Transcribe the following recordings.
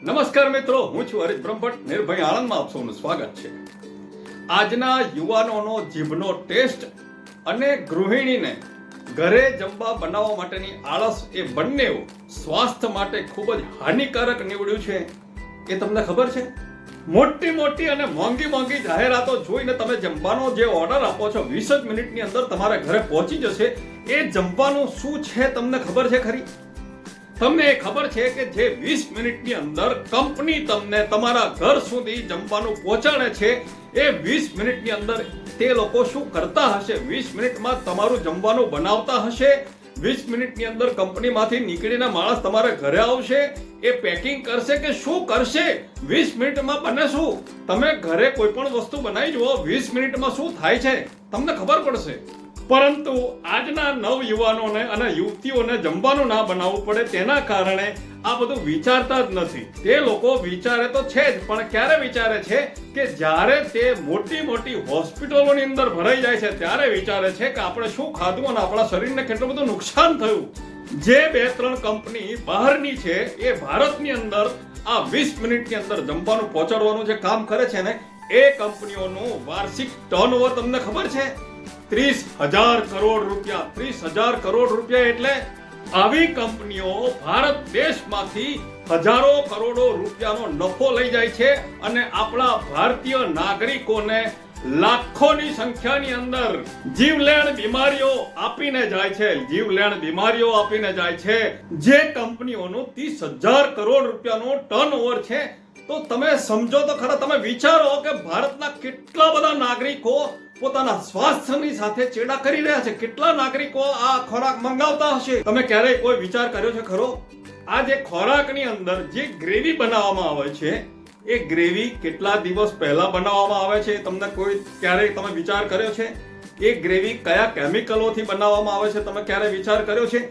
નમસ્કાર મિત્રો, હું છું હરીશ બ્રહ્મભટ્ટ. નિર્ભય આણંદમાં આપ સૌનું સ્વાગત છે. આજના યુવાનોનો જીભનો ટેસ્ટ અને ગૃહિણીને ઘરે જમવા બનાવવા માટેની આળસ એ બંને સ્વાસ્થ્ય માટે ખૂબ જ હાનિકારક નીવડ્યું છે. એ તમને ખબર છે? મોટી મોટી અને મોંઘી જાહેરાતો જોઈને તમે જમવાનો જે ઓર્ડર આપો છો 20 જ મિનિટની અંદર તમારા ઘરે પહોંચી જશે. એ જમવાનું શું છે તમને ખબર છે ખરી? તમને ખબર છે કે જે 20 મિનિટની અંદર કંપની તમને તમારા ઘર સુધી જમવાનું પહોંચાડે છે, એ 20 મિનિટની અંદર તે લોકો શું કરતા હશે? 20 મિનિટમાં તમારું જમવાનું બનાવતા હશે. 20 મિનિટની અંદર કંપનીમાંથી નીકળીને માણસ તમારે ઘરે આવશે, એ પેકિંગ કરશે કે શું કરશે? 20 મિનિટમાં બને શું? તમે ઘરે કોઈ પણ વસ્તુ બનાવી જુઓ, 20 મિનિટમાં શું થાય છે તમને ખબર પડશે. પરંતુ આજના નવયુવાનોને અને યુવતીઓને જમવાનું ના બનાવવું પડે તેના કારણે આ બધું વિચારતા જ નથી. તે લોકો વિચારે તો છે જ, પણ ક્યારે વિચારે છે કે જ્યારે તે મોટી હોસ્પિટલોની અંદર ભરાઈ જાય છે ત્યારે વિચારે છે કે આપણે શું ખાધું અને આપણા શરીરને કેટલું બધું નુકસાન થયું. જે 2-3 કંપની બહારની છે એ ભારતની અંદર આ 20 મિનિટની અંદર જમવાનું પહોંચાડવાનું જે કામ કરે છે ને, એ કંપનીઓનું વાર્ષિક ટર્નઓવર તમને ખબર છે? 30,000 કરોડ રૂપિયા. 30,000 કરોડ રૂપિયા એટલે આવી કંપનીઓ ભારત દેશમાંથી હજારો કરોડો રૂપિયાનો નફો લઈ જાય છે અને આપણા ભારતીય નાગરિકોને લાખોની સંખ્યાની અંદર જીવલેણ બીમારીઓ આપીને જાય છે. જીવલેણ બીમારીઓ આપીને જાય છે. જે કંપનીઓનું 30,000 કરોડ રૂપિયાનો ટર્નઓવર છે, તો તમે સમજો તો ખરા, તમે વિચારો કે ભારતના કેટલા બધા નાગરિકો પોતાના સ્વાસ્થ્યની સાથે ચેડા કરી રહ્યા છે. કેટલા નાગરિકો આ ખોરાક મંગાવતા હશે? તમે ક્યારેય કોઈ વિચાર કર્યો છે ખરો? આ જે ખોરાકની અંદર જે ગ્રેવી બનાવવામાં આવે છે, એ ગ્રેવી કેટલા દિવસ પહેલા બનાવવામાં આવે છે? તમને કોઈ ક્યારેય તમે વિચાર કર્યો છે? એ ગ્રેવી કયા કેમિકલોથી બનાવવામાં આવે છે તમે ક્યારે વિચાર કર્યો છે?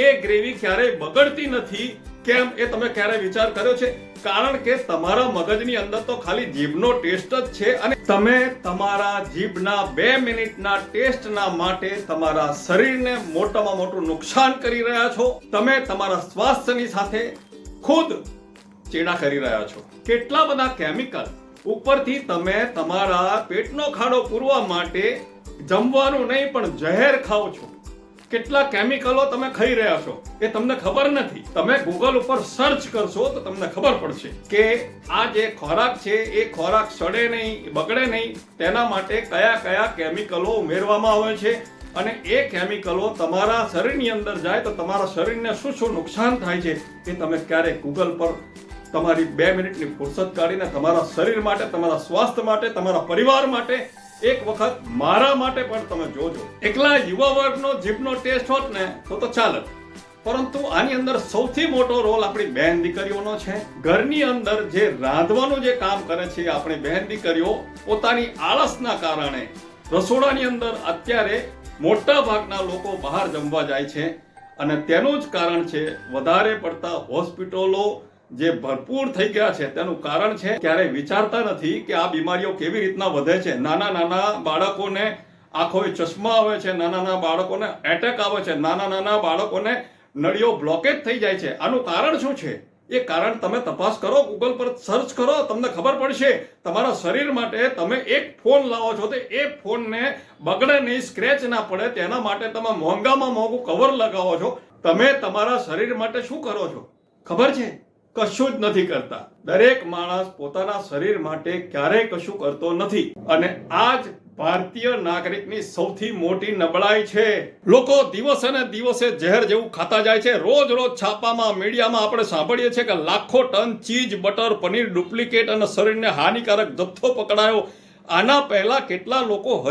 એ ગ્રેવી ક્યારેય બગડતી નથી. કેમ? એ તમે ક્યારે વિચાર કર્યો છે? કારણ કે તમારા મગજની અંદર તો ખાલી જીભનો ટેસ્ટ જ છે અને તમે તમારા જીભના 2 મિનિટના ટેસ્ટના માટે તમારા શરીરને મોટામાં મોટું નુકસાન કરી રહ્યા છો. તમે તમારા સ્વાસ્થ્યની સાથે ખુદ ચેડા કરી રહ્યા છો. કેટલા બધા કેમિકલ ઉપરથી તમે તમારા પેટનો ખાડો પૂરવા માટે જમવાનું નહીં પણ જહેર ખાઓ છો. કેટલા કેમિકલો તમે ખાઈ રહ્યા છો એ તમને ખબર નથી. તમે ગૂગલ ઉપર સર્ચ કરશો તો તમને ખબર પડશે કે આ જે ખોરાક છે એ ખોરાક સડે નહીં, બગડે નહીં, તેના માટે કયા કેમિકલો ઉમેરવામાં આવે છે અને એ કેમિકલો તમારા શરીરની અંદર જાય તો તમારા શરીરને શું નુકસાન થાય છે એ તમે ક્યારેક ગૂગલ પર તમારી 2 મિનિટની ફુરસત કાઢીને તમારા શરીર માટે, તમારા સ્વાસ્થ્ય માટે, તમારા પરિવાર માટે, એક વખત મારા માટે પણ તમે જોજો. એકલા યુવા વર્ગનો જીભનો ટેસ્ટ હોત ને તો ચાલે, પરંતુ આની અંદર સૌથી મોટો રોલ આપણી બહેન દીકરીઓનો છે. ઘરની અંદર જે રાંધવાનું જે કામ કરે છે આપણી બહેન દીકરીઓ પોતાની આળસના કારણે રસોડાની અંદર અત્યારે મોટા ભાગના લોકો બહાર જમવા જાય છે અને તેનું જ કારણ છે વધારે પડતા હોસ્પિટલો જે ભરપૂર થઈ ગયા છે. તેનું કારણ છે ક્યારેય વિચારતા નથી કે આ બીમારીઓ કેવી રીતના વધે છે. નાના બાળકોને આંખોએ ચશ્મા આવે છે, નાના બાળકોને એટેક આવે છે, નાના બાળકોને નળીઓ બ્લોકેજ થઈ જાય છે. આનું કારણ શું છે? એ કારણ તમે તપાસ કરો, ગૂગલ પર સર્ચ કરો, તમને ખબર પડશે. તમારા શરીર માટે તમે એક ફોન લાવો છો તો એ ફોનને બગડે નહીં, સ્ક્રેચ ના પડે, તેના માટે તમે મોંઘામાં મોંઘું કવર લગાવો છો. તમે તમારા શરીર માટે શું કરો છો ખબર છે? કશું જ નથી કરતા. દરેક માણસ પોતાના શરીર માટે ક્યારેય કશું કરતો નથી અને આ જ ભારતીય નાગરિકની સૌથી મોટી નબળાઈ છે. લોકો દિવસે ને દિવસે ઝેર જેવું ખાતા જાય છે. રોજ છાપામાં, મીડિયામાં આપણે સાંભળીએ છીએ કે લાખો ton cheese, butter, paneer duplicate અને શરીરને હાનિકારક જથ્થો પકડાયો. આના પહેલા કેટલા લોકો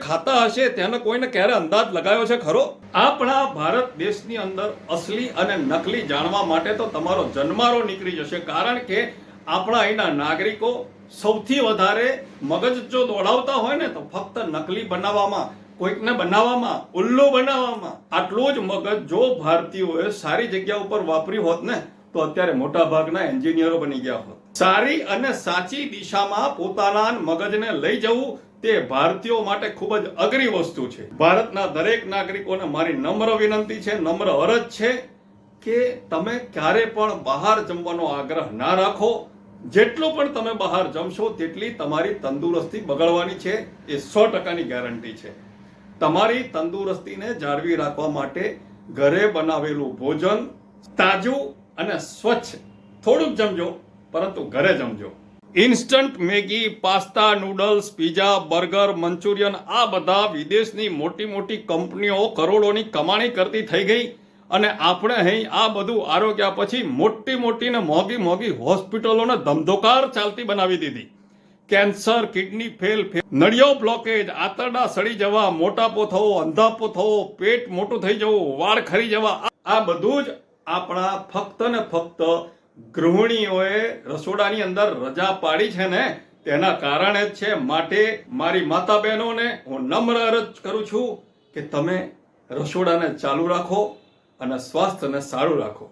ખાતા હશે તેને કોઈને ક્યારે અંદાજ લગાવ્યો છે ખરો? આપણા ભારત દેશની અંદર અસલી અને નકલી જાણવા માટે તો તમારો જન્મારો નીકળી જશે. કારણ કે આપણા અહીંના નાગરિકો સૌથી વધારે મગજ જો દોડાવતા હોય ને તો ફક્ત નકલી બનાવવામાં, કોઈકને બનાવવામાં, ઉલ્લુ બનાવવામાં. આટલું જ મગજ જો ભારતીયોએ સારી જગ્યા ઉપર વાપર્યું હોત ને તો અત્યારે મોટા ભાગના એન્જિનિયરો બની ગયા હોત. સારી અને સાચી દિશામાં પોતાના મગજને લઈ જવું તે ભારતીયો માટે ખૂબ જ અઘરી વસ્તુ છે. ભારતના દરેક નાગરિકોને મારી નમ્ર વિનંતી છે, નમ્ર અરજ છે કે તમે ક્યારે પણ બહાર જમવાનો આગ્રહ ના રાખો. જેટલું પણ તમે બહાર જમશો તેટલી તમારી તંદુરસ્તી બગડવાની છે, એ 100%ની ગેરંટી છે. તમારી તંદુરસ્તીને જાળવી રાખવા માટે ઘરે બનાવેલું ભોજન તાજું અને સ્વચ્છ થોડુંક જમજો, પરંતુ ઘરે જમજો. Instant Maggi, pasta, noodles, pizza, burger, Manchurian આ બધા વિદેશની મોટી મોટી કંપનીઓ કરોડોની કમાણી કરતી થઈ ગઈ અને આપણે અહીં આ બધું આરોગ્ય પછી મોટી મોટી ને મોંઘી મોંઘી હોસ્પિટલોને ધમધોકાર ચાલતી બનાવી દીધી. કેન્સર, કિડની ફેલ, નળિયો બ્લોકેજ, આંતરડા સડી જવા, મોટાપો થવો, અંધાપો થવો, પેટ મોટું થઈ જવું, વાળ ખરી જવા, આ બધું જ આપણા ફક્ત ને ફક્ત ગૃહિણીઓએ રસોડાની અંદર રજા પાડી છે ને તેના કારણે જ છે. માટે મારી માતા બહેનોને હું નમ્ર અરજ કરું છું કે તમે રસોડાને ચાલુ રાખો અને સ્વાસ્થ્યને સારું રાખો.